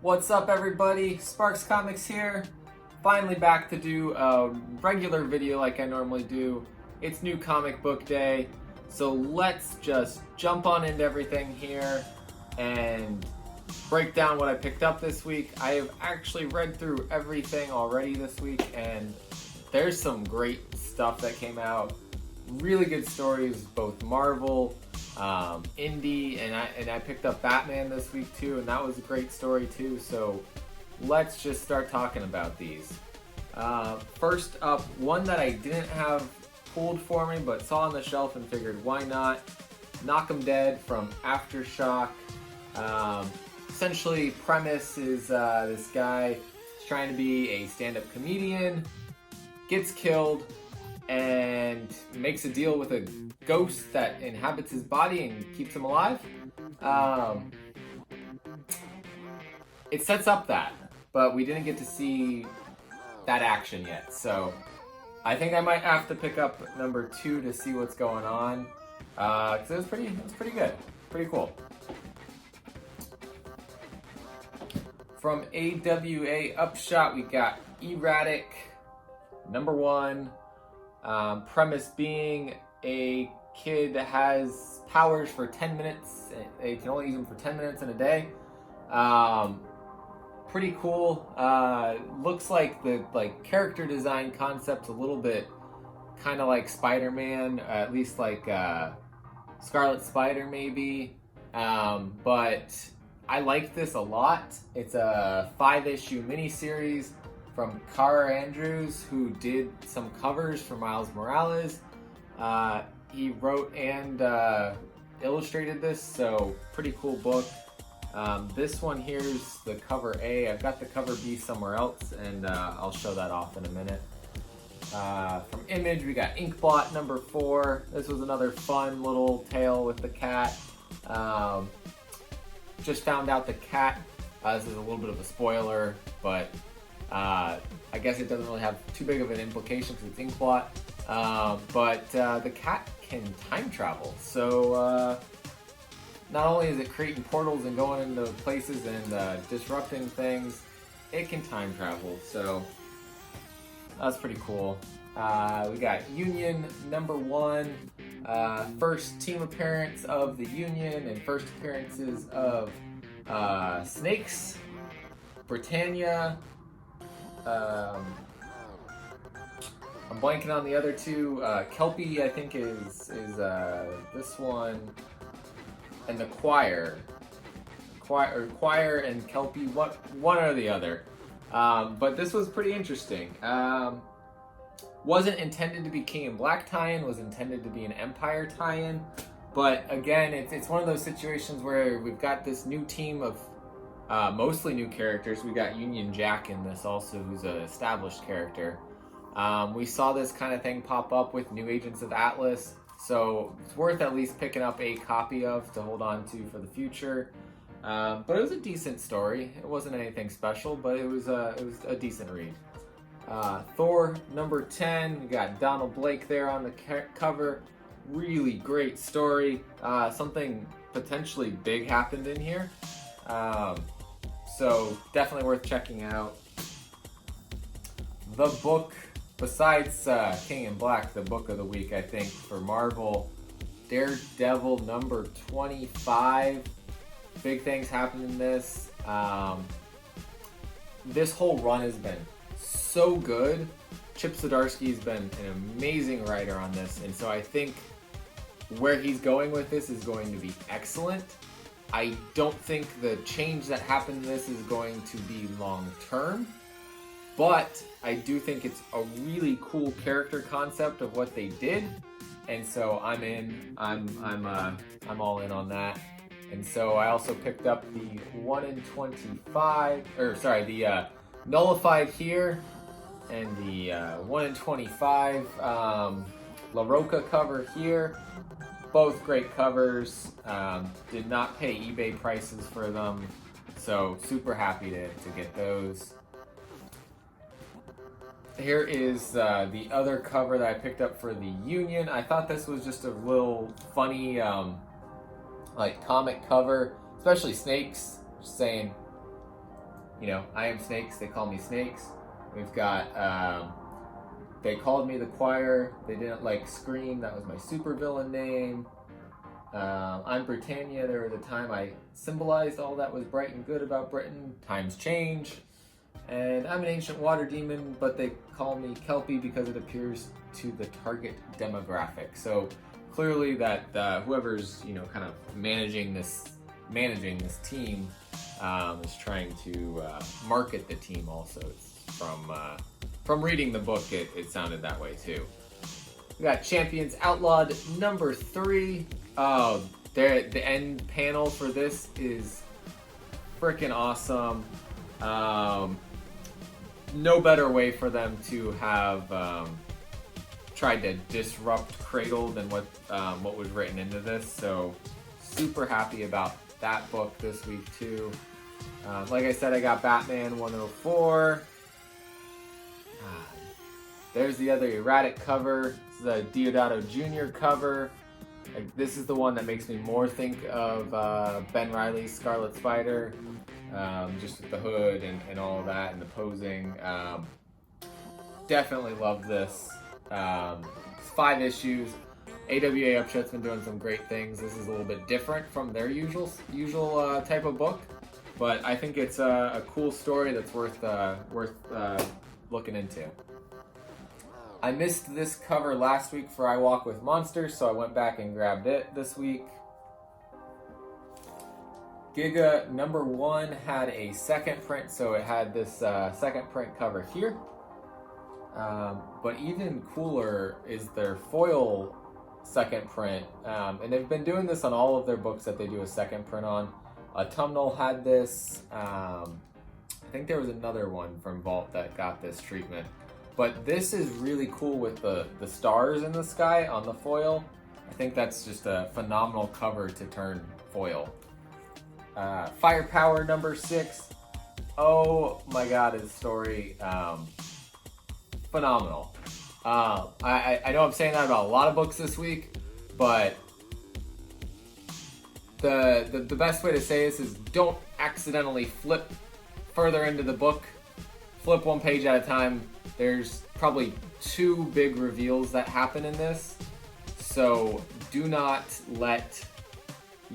What's up, everybody? Sparks Comics here. Finally back to do a regular video like I normally do. It's new comic book day, so let's just jump on into everything here and break down what I picked up this week. I have actually read through everything already this week, and there's some great stuff that came out. Really good stories, both Marvel, indie, and I picked up Batman this week too, and that was a great story too. So let's just start talking about these. First up, one that I didn't have pulled for me, but saw on the shelf and figured why not. Knock 'em Dead from Aftershock. Essentially, premise is this guy is trying to be a stand-up comedian, gets killed, and makes a deal with a ghost that inhabits his body and keeps him alive. It sets up that, but we didn't get to see that action yet. So I think I might have to pick up number 2 to see what's going on. 'Cause it was pretty good, pretty cool. From AWA Upshot, we got E-Ratic, number 1. Premise being a kid that has powers for 10 minutes. They can only use them for 10 minutes in a day. Pretty cool. Looks like the character design concept's a little bit kind of like Spider-Man, at least like Scarlet Spider maybe. But I like this a lot. It's a 5-issue miniseries from Cara Andrews, who did some covers for Miles Morales. He wrote and illustrated this, so pretty cool book. This one here's the cover A. I've got the cover B somewhere else, and I'll show that off in a minute. From Image, we got Inkblot number 4. This was another fun little tale with the cat. Just found out the cat, this is a little bit of a spoiler, but I guess it doesn't really have too big of an implication because it's Inkblot. But the cat can time travel. So not only is it creating portals and going into places and disrupting things, it can time travel. So that's pretty cool. We got Union number 1. First team appearance of the Union and first appearances of Snakes, Britannia. I'm blanking on the other 2. Kelpie, I think, is this one, and the Choir and Kelpie, one or the other. But this was pretty interesting. Wasn't intended to be King in Black tie-in, was intended to be an Empire tie-in. But again, it's one of those situations where we've got this new team of mostly new characters. We got Union Jack in this also, who's an established character. We saw this kind of thing pop up with New Agents of Atlas, so it's worth at least picking up a copy of to hold on to for the future. But it was a decent story. It wasn't anything special, but it was a decent read. Thor number 10, we got Donald Blake there on the cover. Really great story. Something potentially big happened in here. So definitely worth checking out. The book, besides King in Black, the book of the week, I think, for Marvel, Daredevil number 25. Big things happened in this. This whole run has been so good. Chip Zdarsky's been an amazing writer on this, and so I think where he's going with this is going to be excellent. I don't think the change that happened in this is going to be long term, but I do think it's a really cool character concept of what they did, and so I'm in. I'm all in on that. And so I also picked up the 1 in 25, or sorry, the Nullified here, and the 1 in 25 La Roca cover here. Both great covers. Did not pay eBay prices for them, so super happy to get those. Here is the other cover that I picked up for the Union. I thought this was just a little funny like comic cover, especially Snakes. Just saying, you know, I am Snakes, they call me Snakes. We've got They Called Me the Choir, They Didn't Like Scream, that was my supervillain name. I'm Britannia, there was a time I symbolized all that was bright and good about Britain. Times change. And I'm an ancient water demon, but they call me Kelpie because it appears to the target demographic. So clearly that whoever's, you know, kind of managing this team is trying to market the team also. It's from reading the book, it sounded that way too. We got Champions Outlawed number 3. Oh, the end panel for this is freaking awesome. No better way for them to have tried to disrupt Cradle than what was written into this. So super happy about that book this week too. Like I said, I got Batman 104. There's the other E-Ratic cover. This is a Deodato Jr. cover. This is the one that makes me more think of Ben Reilly's Scarlet Spider. Just with the hood and all of that and the posing. Definitely love this. It's 5 issues. AWA Upshot's been doing some great things. This is a little bit different from their usual type of book, but I think it's a cool story that's worth looking into. I missed this cover last week for I Walk with Monsters, so I went back and grabbed it this week. Giga number 1 had a second print, so it had this second print cover here. But even cooler is their foil second print. And they've been doing this on all of their books that they do a second print on. Knull had this. I think there was another one from Vault that got this treatment. But this is really cool with the stars in the sky on the foil. I think that's just a phenomenal cover to turn foil. Firepower number 6. Oh my god, his story, phenomenal. I know I'm saying that about a lot of books this week, but the best way to say this is don't accidentally flip further into the book. Flip one page at a time. There's probably 2 big reveals that happen in this, so do not let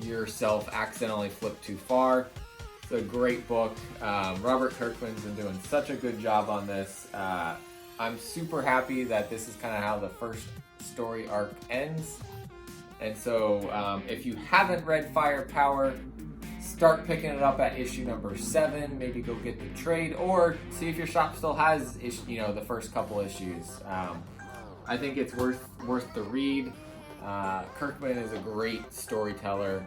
yourself accidentally flip too far. It's a great book. Robert Kirkman's been doing such a good job on this. I'm super happy that this is kind of how the first story arc ends. And so if you haven't read Firepower, start picking it up at issue number 7. Maybe go get the trade, or see if your shop still has the first couple issues. I think it's worth the read. Kirkman is a great storyteller.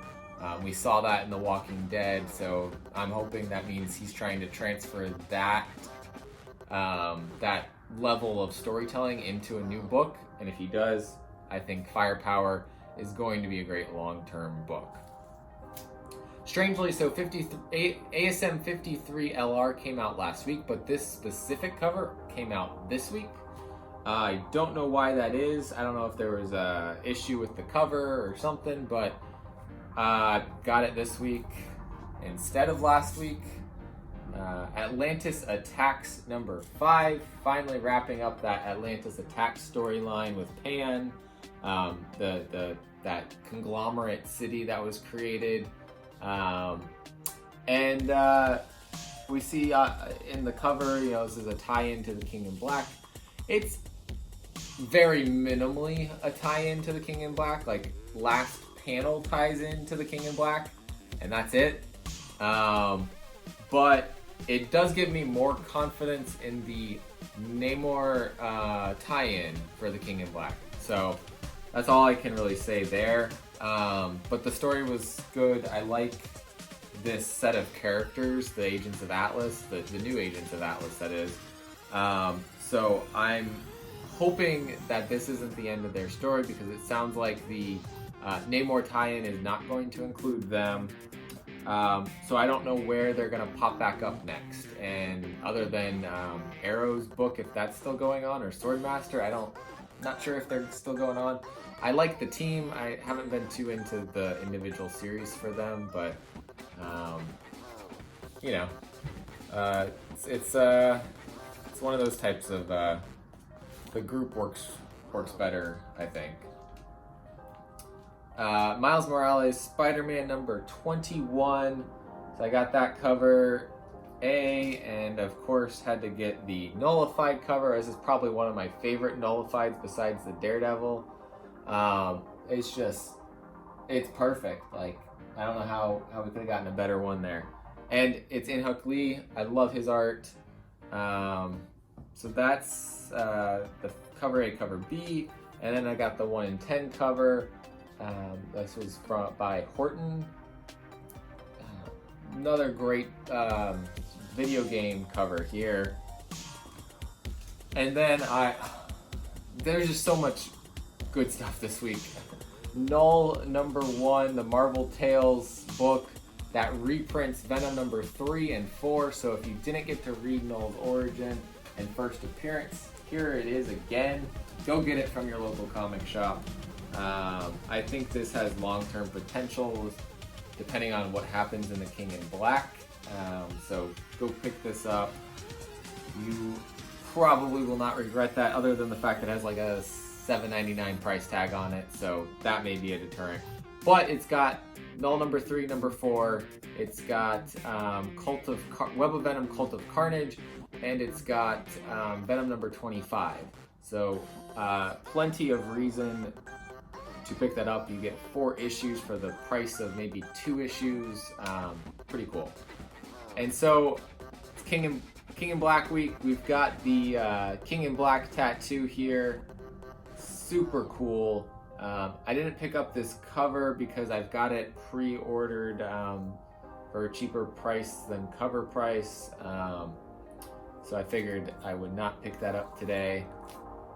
We saw that in The Walking Dead, so I'm hoping that means he's trying to transfer that level of storytelling into a new book. And if he does, I think Firepower is going to be a great long-term book. Strangely, so ASM 53 LR came out last week, but this specific cover came out this week. I don't know why that is. I don't know if there was a issue with the cover or something, but got it this week instead of last week. Atlantis Attacks number 5, finally wrapping up that Atlantis Attacks storyline with Pan, that conglomerate city that was created. We see in the cover, this is a tie-in to the King in Black. It's very minimally a tie-in to the King in Black. Like, last panel ties in to the King in Black, and that's it. But it does give me more confidence in the Namor tie-in for the King in Black. So that's all I can really say there. But the story was good. I like this set of characters, the Agents of Atlas, the new Agents of Atlas, that is. So I'm hoping that this isn't the end of their story, because it sounds like the Namor tie-in is not going to include them. So I don't know where they're going to pop back up next. And other than Arrow's book, if that's still going on, or Swordmaster, not sure if they're still going on. I like the team. I haven't been too into the individual series for them, but It's one of those types of the group works better, I think. Miles Morales, Spider-Man number 21. So I got that cover A, and of course had to get the nullified cover. This is probably one of my favorite nullifieds besides the Daredevil. It's perfect. Like, I don't know how we could have gotten a better one there. And it's in Hook Lee. I love his art. So that's the cover A, cover B. And then I got the 1 in 10 cover. This was by Horton. Another great video game cover here. And then there's just so much good stuff this week. Knull number 1, the Marvel Tales book that reprints Venom number 3 and 4. So if you didn't get to read Knull's origin and first appearance, here it is again. Go get it from your local comic shop. I think this has long-term potential depending on what happens in the King in Black. So go pick this up. You probably will not regret that, other than the fact that it has like a $7.99 price tag on it, so that may be a deterrent. But it's got Knull number 3, number 4. It's got Web of Venom, Cult of Carnage, and it's got Venom number 25. So plenty of reason to pick that up. You get 4 issues for the price of maybe 2 issues. Pretty cool. And so it's King in Black week. We've got the King in Black tattoo here. Super cool. I didn't pick up this cover because I've got it pre-ordered for a cheaper price than cover price. So I figured I would not pick that up today.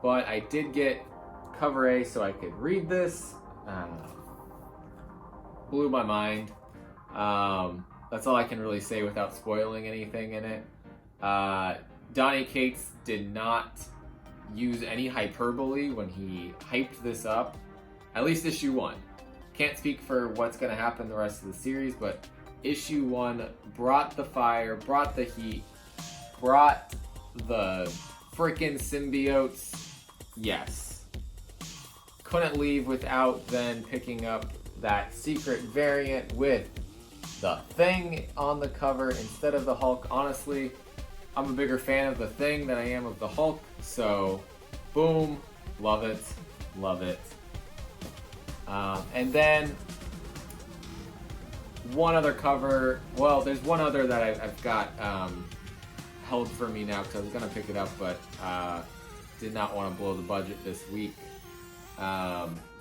But I did get cover A so I could read this. Blew my mind. That's all I can really say without spoiling anything in it. Donny Cates did not use any hyperbole when he hyped this up. At least issue 1. Can't speak for what's going to happen the rest of the series, but issue 1 brought the fire, brought the heat, brought the frickin' symbiotes. Yes. Couldn't leave without then picking up that secret variant with the Thing on the cover instead of the Hulk. Honestly, I'm a bigger fan of the Thing than I am of the Hulk, so boom, love it, love it. And then one other cover, well, there's one other that I've got held for me now because I was going to pick it up, but did not want to blow the budget this week.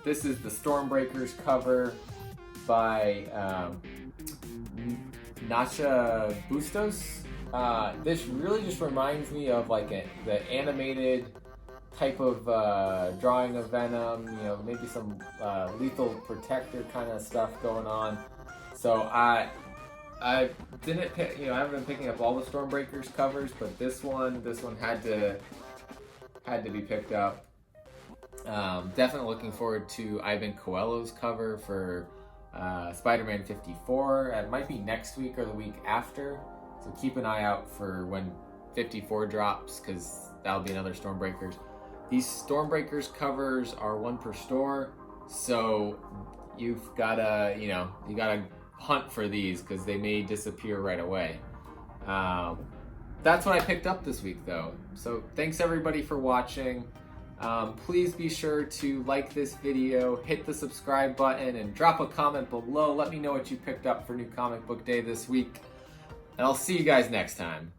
This is the Stormbreakers cover by Nacha Bustos. This really just reminds me of like the animated type of drawing of Venom, you know, maybe some Lethal Protector kind of stuff going on. So I didn't pick, you know, I haven't been picking up all the Stormbreakers covers, but this one had to be picked up. Definitely looking forward to Ivan Coelho's cover for Spider-Man 54. It might be next week or the week after, so keep an eye out for when 54 drops, because that'll be another Stormbreakers. These Stormbreakers covers are 1 per store, so you've gotta, you gotta hunt for these because they may disappear right away. That's what I picked up this week, though. So thanks everybody for watching. Please be sure to like this video, hit the subscribe button, and drop a comment below. Let me know what you picked up for New Comic Book Day this week. And I'll see you guys next time.